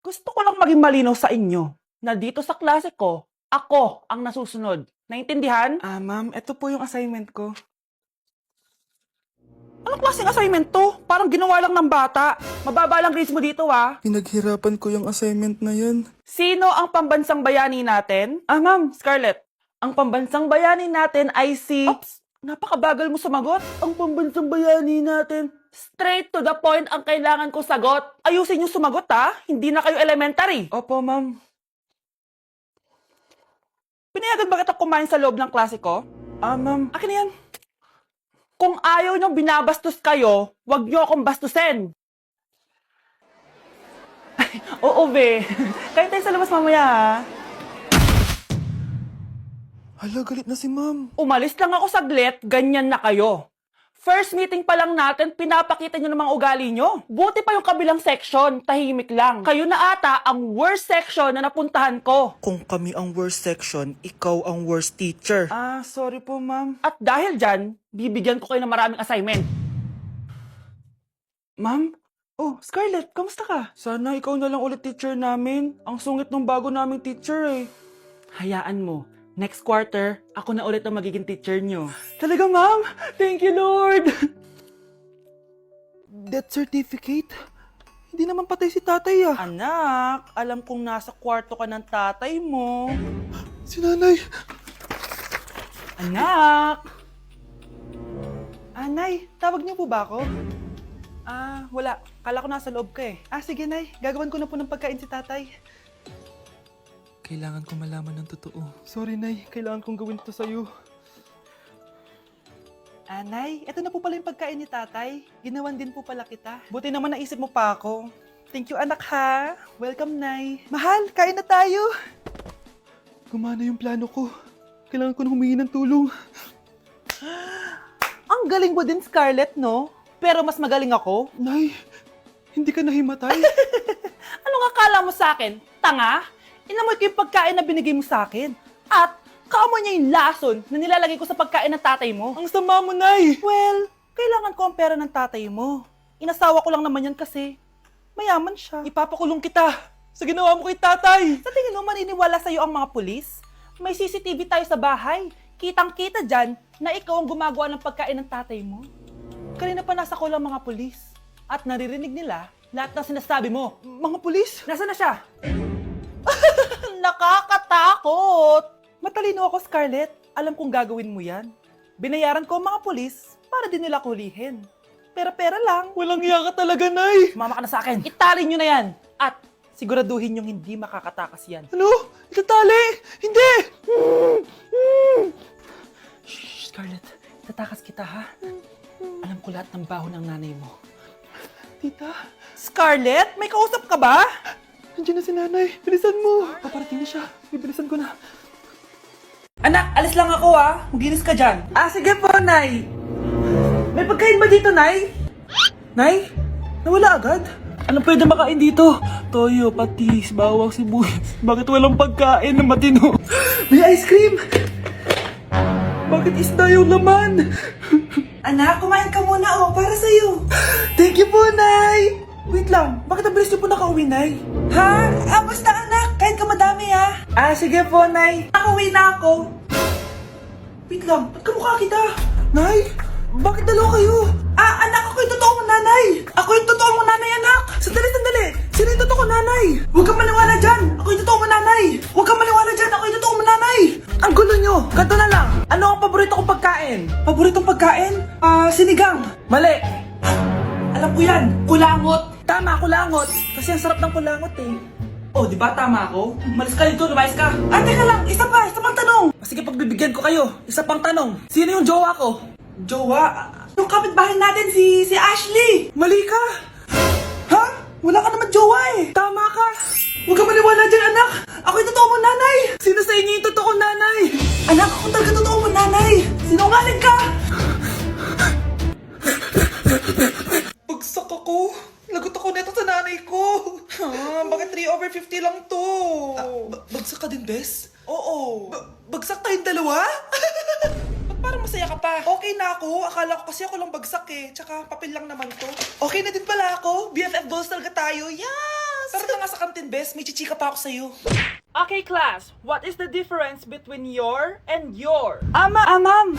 Gusto ko lang maging malinaw sa inyo na dito sa klase ko, ako ang nasusunod. Naintindihan? Ma'am, ito po yung assignment ko. Anong klaseng assignment to? Parang ginawa lang ng bata. Mababa lang grades mo dito, ah. Pinaghirapan ko yung assignment na yan. Sino ang pambansang bayani natin? Ma'am, Scarlett. Ang pambansang bayani natin ay si... Oops! Napakabagal mo sumagot. Ang pambansang bayani natin. Straight to the point ang kailangan ko sagot. Ayusin yung sumagot, ha? Hindi na kayo elementary. Opo, ma'am. Pinayagan ba kita kumain sa loob ng klase ko? Ma'am. Akin na yan. Kung ayaw niyong binabastos kayo, wag niyo akong bastusin. Ay, oo, be. Kain tayo sa labas mamaya, ha? Hala, galit na si ma'am. Umalis lang ako saglit, ganyan na kayo. First meeting pa lang natin, pinapakita niyo namang ugali niyo. Buti pa yung kabilang section, tahimik lang. Kayo na ata ang worst section na napuntahan ko. Kung kami ang worst section, ikaw ang worst teacher. Sorry po, ma'am. At dahil dyan, bibigyan ko kayo ng maraming assignment. Ma'am? Oh, Scarlett, kamusta ka? Sana ikaw na lang ulit teacher namin. Ang sungit ng bago naming teacher eh. Hayaan mo. Next quarter, ako na ulit ang magiging teacher nyo. Talaga, ma'am? Thank you, Lord! Death certificate? Hindi naman patay si tatay ah. Anak, alam kong nasa kwarto ka ng tatay mo. Si nanay! Anak! Nay, tawag niyo po ba ako? Wala. Kala ko nasa loob ka eh. Sige, Nay. Gagawan ko na po ng pagkain si tatay. Kailangan ko malaman ng totoo. Sorry, Nay. Kailangan kong gawin ito sa'yo. Nay, ito na po pala yung pagkain ni tatay. Ginawan din po pala kita. Buti naman naisip mo pa ako. Thank you, anak, ha? Welcome, Nay. Mahal, kain na tayo. Gumana yung plano ko. Kailangan ko na humingi ng tulong. Ang galing mo din, Scarlett, no? Pero mas magaling ako. Nay, hindi ka nahimatay. Anong akala mo sa akin? Tanga? Inamoy ko yung pagkain na binigay mo sa akin. At kaamoy niya yung lason na nilalagay ko sa pagkain ng tatay mo. Ang sama mo, Nay. Well, kailangan ko ang pera ng tatay mo. Inasawa ko lang naman yan kasi mayaman siya. Ipapakulong kita sa ginawa mo kay tatay. Sa tingin mo, maniniwala sa'yo ang mga pulis? May CCTV tayo sa bahay. Kitang-kita dyan na ikaw ang gumagawa ng pagkain ng tatay mo. Kanina pa nasa kulang mga pulis. At naririnig nila lahat ng sinasabi mo. Mga pulis? Nasaan na siya? Nakakatakot! Matalino ako, Scarlett. Alam kong gagawin mo yan. Binayaran ko ang mga pulis para din nila kulihin. Pera-pera lang. Walang iya ka talaga, Nay. Sumama ka na sa akin. Itali nyo na yan. At siguraduhin yung hindi makakatakas yan. Ano? Itatali? Hindi! Shh, Scarlett. Itatakas kita, ha? Alam ko lahat ng baho ng nanay mo. Tita, Scarlett, may kausap ka ba? nandiyan na si nanay. Bilisan mo. Paparating na siya. Bibilisan ko na. Anak, alis lang ako, ha? Maginis ka dyan. Sige po, Nay. May pagkain ba dito, Nay? Nay? Nawala agad? Anong pwede makain dito? Toyo, patis, bawang, sibuyas. Bakit walang pagkain na matino? May ice cream! Bakit isda yung laman? Anak, kumain ka muna, para sa'yo. Thank you po, Nay! Wait lang, bakit ang bilis niyo po nakauwi, Nay? Ha? Basta anak, kahit ka madami, ha? Sige po, Nay. Nakauwi na ako. Wait lang, ba't kamukha kita? Nay, bakit dalawa kayo? Anak, ako yung totoo mong nanay. Ako yung totoo mong nanay, anak. Sandali, sandali! Sino yung totoo ko, Nanay? Huwag kang maniwala dyan. Ako yung totoo mong nanay. Huwag kang maniwala dyan. Ako yung totoo mong nanay. Ang gulo nyo! Ganto na lang! Ano ang paborito kong pagkain? Paboritong pagkain? Sinigang. Mali! Alam ko yan. Kulangot. Tama, kulangot! Kasi ang sarap ng kulangot eh. Oh, di ba tama ako? Malis ka dito, lumayas ka. Teka lang. Isa pang tanong. Sige, pagbibigyan ko kayo. Isa pang tanong. Sino yung jowa ko? Jowa? Yung kapitbahay natin, si Ashley. Mali ka! Ha? Wala ka naman jowa eh. Tama ka! Huwag kang maniwala dyan, anak. Ako yung totoo mong nanay. Sino sa inyo yung totoo kong nanay? Anak, ako talaga totoo mong nanay. Sinungaling ka. Bagsak ako. Lagot ako neto sa nanay ko. Bakit 3/50 lang to? Bagsak ka din, Bes? Oo. Bagsak tayong dalawa? Ba't parang masaya ka pa? Okay na ako. Akala ko kasi ako lang bagsak eh. Tsaka papel lang naman to. Okay na din pala ako. BFF goals talaga tayo. Yes! Tara na nga sa kantin, Bes. May chichika pa ako sa'yo. Okay, class. What is the difference between your and your? Ma'am.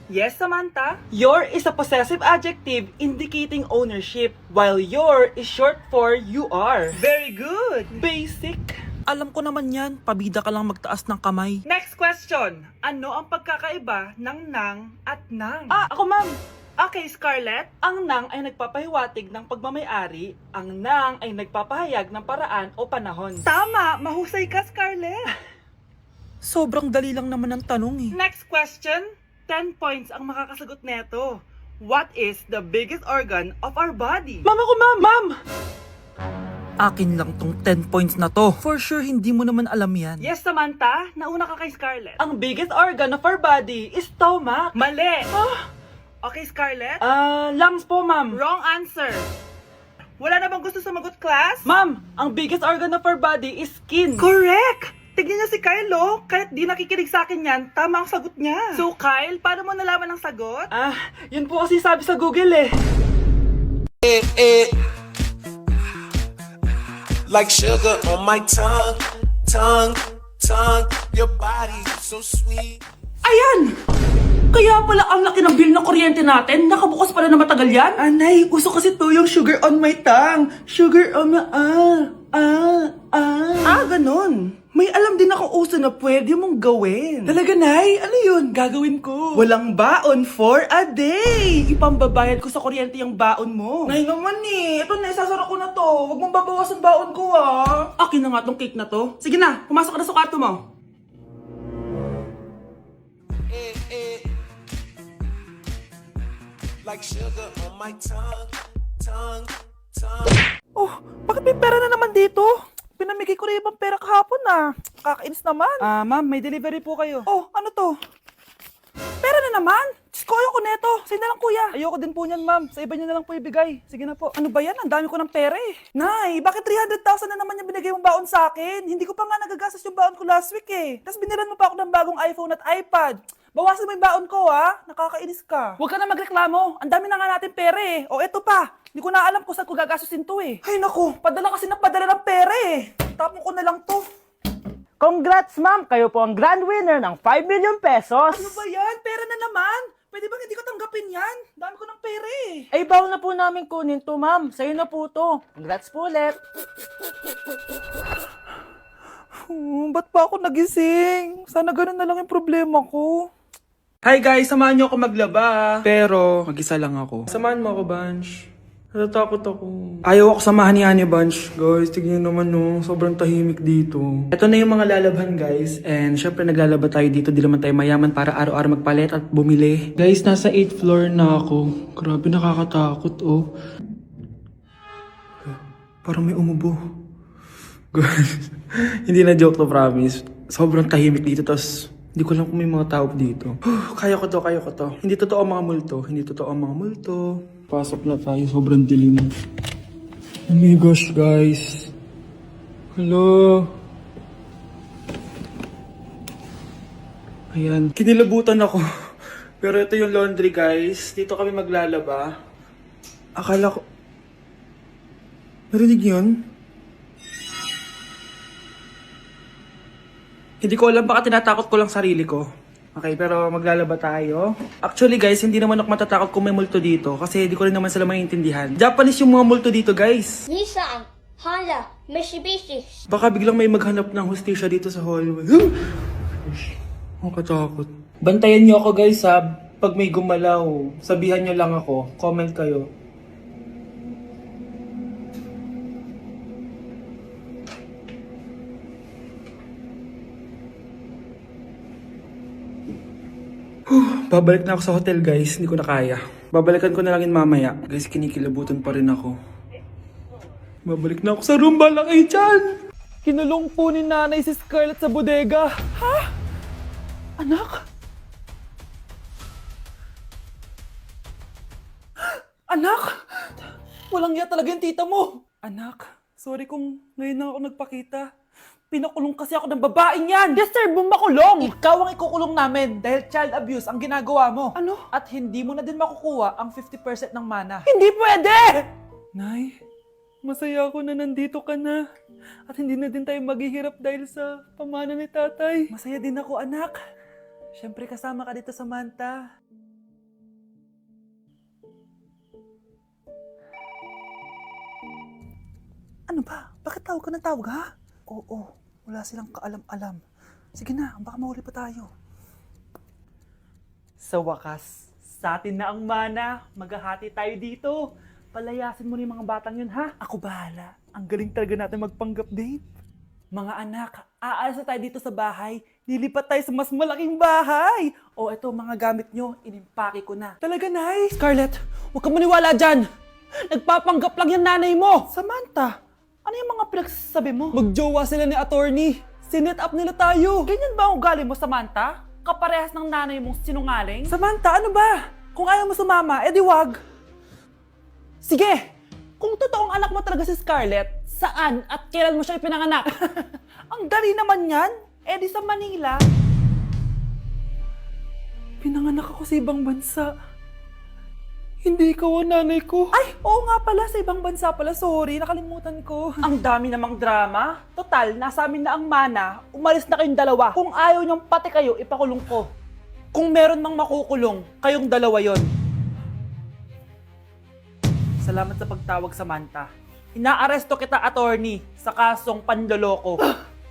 Yes, Samantha? Your is a possessive adjective indicating ownership, while your is short for you are. Very good. Basic. Alam ko naman yan. Pabida ka lang magtaas ng kamay. Next question. Ano ang pagkakaiba ng nang at nang? Ako ma'am. Okay, Scarlett. Ang nang ay nagpapahiwatig ng pagmamayari, ang nang ay nagpapahayag ng paraan o panahon. Tama! Mahusay ka, Scarlett! Sobrang dali lang naman ang tanong eh. Next question. 10 points ang makakasagot neto. What is the biggest organ of our body? Ma'am ako, ma'am! Akin lang tong 10 points na to. For sure, hindi mo naman alam yan. Yes, Samantha. Nauna ka kay Scarlett. Ang biggest organ of our body is stomach. Mali! Okay, Scarlett? Lungs po, ma'am. Wrong answer. Wala na bang gusto sumagot, class? Ma'am, ang biggest organ of our body is skin. Correct! Tignan niyo si Kyle, oh. Kahit di nakikinig sa akin yan, tama ang sagot niya. So, Kyle, paano mo nalaman ang sagot? Yun po kasi sabi sa Google eh. Like sugar on my tongue, your body so sweet. Ayan! Kaya pala ang laki ng bill na kuryente natin, nakabukas pala na matagal yan? Anay, uso kasi to yung sugar on my tongue. Sugar on my... Ganun. May alam din ako uso na pwede mong gawin. Talaga, Nay? Ano yun? Gagawin ko. Walang baon for a day! Ipambabayad ko sa kuryente yung baon mo. Nay naman eh. Ito na, isasara ko na to. Huwag mong babawasan baon ko ah. Akin na nga tong cake na to. Sige na, pumasok ka na sa kwarto mo. Like sugar on my tongue. Oh, bakit may pera na naman dito? Pinamigay ko rin ibang pera kahapon ah. Kakainis naman. Ma'am, may delivery po kayo. Oh, ano to? Pera na naman? Diyos ko, ayoko neto. Sa'yo na lang, kuya. Ayoko din po niyan, ma'am. Sa iba niyo na lang po ibigay. Sige na po. Ano ba yan? Ang dami ko ng pera eh. Nay, bakit 300,000 na naman yung binigay mong baon sa akin? Hindi ko pa nga nagagastos yung baon ko last week eh. Tapos binilan mo pa ako ng bagong iPhone at iPad. Bawasan mo yung baon ko ha. Nakakainis ka. Huwag ka na magreklamo. Ang dami na nga natin pera eh. O eto pa. Hindi ko na alam kung saan ko gagastusin to eh. Ay naku, padala kasi ng padala ng pera eh. Tapon ko na lang to. Congrats, ma'am. Kayo po ang grand winner ng 5 million pesos. Ano ba yan? Pera na naman. Pwede ba hindi ko tanggapin yan? Dami ko ng pera eh. Ay, bawal na po namin kunin to, ma'am. Sa'yo na po to. Congrats po ulit. Ba't pa ako nagising? Sana ganun na lang yung problema ko. Hi guys, samahan niyo ako maglaba. Pero, mag-isa lang ako. Samahan mo ako, Bunch. Natatakot ako. Ayaw ako samahan ni Ane, Bunch. Guys, tignan naman no, sobrang tahimik dito. Ito na yung mga lalabhan, guys. And syempre, naglalaba tayo dito. Di naman tayo mayaman para araw-araw magpalit at bumili. Guys, nasa 8th floor na ako. Grabe, nakakatakot, oh. Parang may umubo. Guys, hindi na joke to, promise. Sobrang tahimik dito, tas hindi ko alam kung may mga tao dito. Kaya ko to. Hindi totoo ang mga multo. Pasok na tayo, sobrang dilim. Oh my gosh, guys. Hello. Ayan, kinilabutan ako. Pero ito yung laundry, guys. Dito kami maglalaba. Akala ko... Narinig yun? Hindi ko alam, baka tinatakot ko lang sarili ko. Okay, pero maglalaba tayo. Actually guys, hindi naman ako matatakot kung may multo dito kasi hindi ko rin naman sila maintindihan. Japanese yung mga multo dito, guys. Nissan, Honda, Mitsubishi. Baka biglang may maghanap ng hustisya dito sa hallway. Ang katakot. Bantayan niyo ako, guys, ha. Pag may gumalaw, sabihan niyo lang ako. Comment kayo. Babalik na ako sa hotel, guys. Hindi ko na kaya. Babalikan ko na lang yun mamaya. Guys, kinikilabutan pa rin ako. Babalik na ako sa room. Balak kayo dyan! Kinulong po ni nanay si Scarlett sa bodega. Ha? Anak? Anak? Walang iya talaga yung tita mo. Anak, sorry kung ngayon na ako nagpakita. Pinakulong kasi ako ng babaeng yan! Deserve mong makulong! Ikaw ang ikukulong namin dahil child abuse ang ginagawa mo. Ano? At hindi mo na din makukuha ang 50% ng mana. Hindi pwede! Nay, Masaya ako na nandito ka na. At hindi na din tayo maghihirap dahil sa pamana ni tatay. Masaya din ako, anak. Siyempre kasama ka dito, Samantha. Ano ba? Bakit tawag ka ng tawag, ha? Oo, wala silang kaalam-alam. Sige na, baka mahuli pa tayo. Sa wakas, sa atin na ang mana. Maghahati tayo dito. Palayasin mo na yung mga batang yun, ha? Ako bahala. Ang galing talaga natin magpanggap, Dave. Mga anak, aalis na tayo dito sa bahay. Lilipat tayo sa mas malaking bahay. O, eto, mga gamit nyo, inimpake ko na. Talaga, Nay? Scarlett, huwag ka maniwala dyan. Nagpapanggap lang yung nanay mo. Samantha, ano yung mga pinagsasabi mo? Magjowa sila ni attorney. Sinet up nila tayo. Ganyan ba ang ugali mo, Samantha? Kaparehas ng nanay mong sinungaling? Samantha, ano ba? Kung ayaw mo sumama, edi wag. Sige, kung totoong anak mo talaga si Scarlett, saan at kailan mo siya ipinanganak? Ang dali naman yan. Edi sa Manila. Pinanganak ako sa ibang bansa. Hindi ikaw ang nanay ko. Ay, oo nga pala, sa ibang bansa pala. Sorry, nakalimutan ko. Ang dami namang drama. Total, nasa amin na ang mana. Umalis na kayong dalawa. Kung ayaw niyong pati kayo, ipakulong ko. Kung meron mang makukulong, kayong dalawa yon. Salamat sa pagtawag, Samantha. Inaaresto kita, attorney, sa kasong panloloko.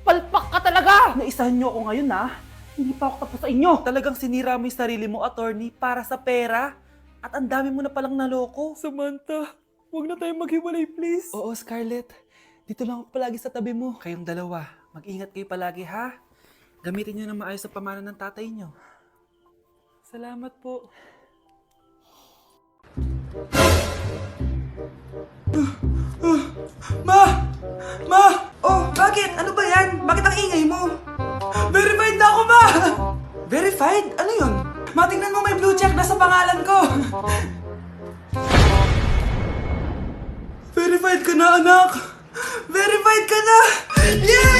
Palpak ka talaga! Naisahan niyo ako ngayon, ha? Hindi pa ako tapos sa inyo. Talagang sinira mo yung sarili mo, attorney, para sa pera. At ang dami mo na palang naloko. Samantha, huwag na tayong maghiwalay, please. Oo, Scarlett. Dito lang ako palagi sa tabi mo. Kayong dalawa, mag-ingat kayo palagi, ha? Gamitin niyo na maayos sa pamana ng tatay niyo. Salamat po. Ma! Oh, bakit? Ano ba yan? Bakit ang ingay mo? Verified na ako, ma! Verified? Ano yun? Ma, tingnan mo, may blue check na sa pangalan ko. Verified ka na, anak! Verified ka na! Yay!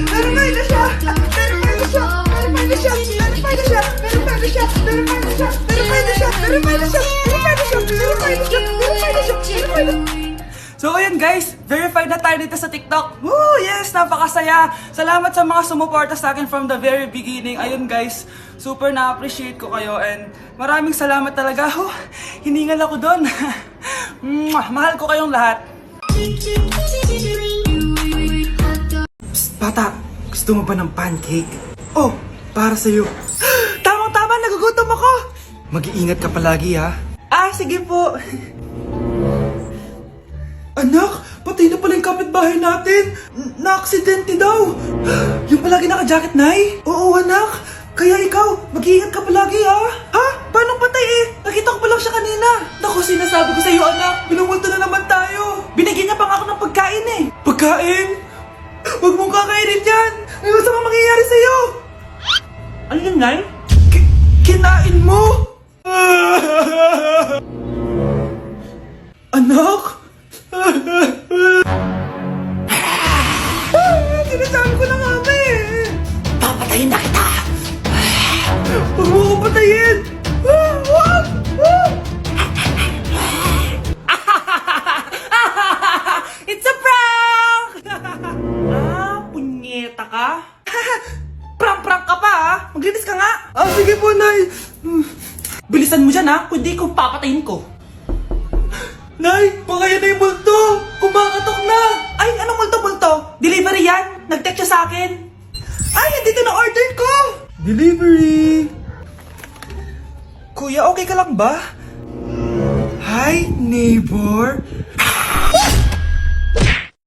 Verified na siya! Verified na siya! Verified na siya! Verified na siya! Verified na siya! Verified na siya! Verified na siya! Verified na siya! Verified na siya! Verified na siya! Verified na siya! Verified na siya! Verified na siya! So ayun guys, verified na tayo dito sa TikTok. Woo! Yes! Napakasaya! Salamat sa mga sumuporta sa akin from the very beginning. Ayun guys, super na-appreciate ko kayo and maraming salamat talaga. Hiningal ako doon. Mahal ko kayong lahat. Psst, bata! Gusto mo ba ng pancake? Oh! Para sa'yo. Tamang-tama! Nagugutom ako! Mag-iingat ka palagi ha. Ah, sige po. Anak! Patay na pala yung kapitbahay natin! Na-aksidente daw! Yung palagi naka-jacket, Nay? Oo, anak! Kaya ikaw, mag-iingat ka palagi, ha? Ha? Paano patay eh? Nakita ko pa lang siya kanina! Naku, sinasabi ko sa'yo, anak! Binumulto na naman tayo! Binigyan niya pa nga ako ng pagkain eh! Pagkain? Huwag mong kakainin yan! May masamang mangyayari sa'yo! Ano yun, Nay? Kinain mo? Anak? Sinasabi ko na nga ba eh! Papatayin na kita! Huwag mo ko patayin! It's a prank! Punyeta ka? Prank-prank ka pa ha? Maglinis ka nga! Sige po, Nay! Bilisan mo dyan ha, kundi ko papatayin ko. Nay, baka yan na yung multo! Kumakatok na! Ay, anong multo-multo? Delivery yan! Nag-text siya sa akin! Ay, andito na order ko! Delivery! Kuya, okay ka lang ba? Hi, neighbor!